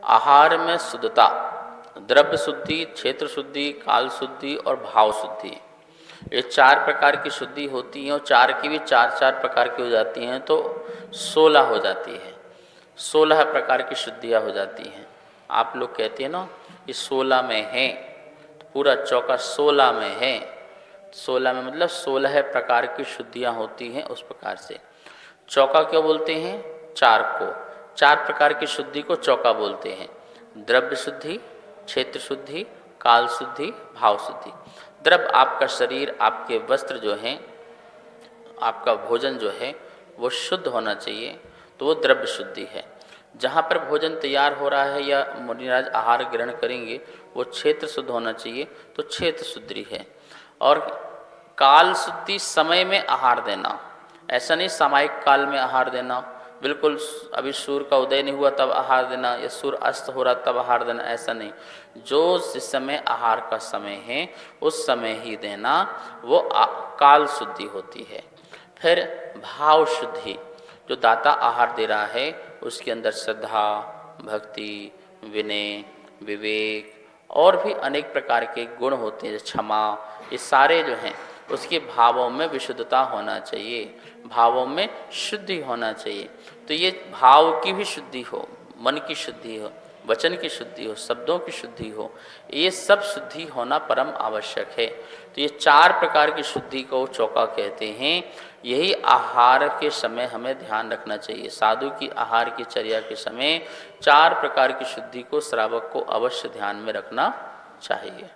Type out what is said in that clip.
आहार में शुद्धता, द्रव्य शुद्धि, क्षेत्र शुद्धि, काल शुद्धि और भाव शुद्धि, ये 4 प्रकार की शुद्धि होती हैं। और 4 की भी 4 प्रकार की हो जाती हैं, तो 16 हो जाती है। 16 प्रकार की शुद्धियाँ हो जाती हैं। आप लोग कहते हैं ना कि 16 में है, तो पूरा चौका 16 में है। 16 में मतलब 16 प्रकार की शुद्धियाँ होती हैं। उस प्रकार से चौका क्यों बोलते हैं? 4 को, 4 प्रकार की शुद्धि को चौका बोलते हैं। द्रव्य शुद्धि, क्षेत्र शुद्धि, काल शुद्धि, भाव शुद्धि। द्रव्य आपका शरीर, आपके वस्त्र जो हैं, आपका भोजन जो है वो शुद्ध होना चाहिए, तो वो द्रव्य शुद्धि है। जहाँ पर भोजन तैयार हो रहा है या मुनिराज आहार ग्रहण करेंगे वो क्षेत्र शुद्ध होना चाहिए, तो क्षेत्र शुद्धि है। और काल शुद्धि, समय में आहार देना, ऐसा नहीं सामयिक काल में आहार देना, बिल्कुल अभी सूर्य का उदय नहीं हुआ तब आहार देना या सूर्य अस्त हो रहा तब आहार देना, ऐसा नहीं। जो जिस समय आहार का समय है उस समय ही देना, वो काल शुद्धि होती है। फिर भाव शुद्धि, जो दाता आहार दे रहा है उसके अंदर श्रद्धा, भक्ति, विनय, विवेक और भी अनेक प्रकार के गुण होते हैं, क्षमा, ये सारे जो हैं उसके भावों में विशुद्धता होना चाहिए, भावों में शुद्धि होना चाहिए। तो ये भाव की भी शुद्धि हो, मन की शुद्धि हो, वचन की शुद्धि हो, शब्दों की शुद्धि हो, ये सब शुद्धि होना परम आवश्यक है। तो ये 4 प्रकार की शुद्धि को चौका कहते हैं। यही आहार के समय हमें ध्यान रखना चाहिए। साधु की आहार की चर्या के समय 4 प्रकार की शुद्धि को श्रावक को अवश्य ध्यान में रखना चाहिए।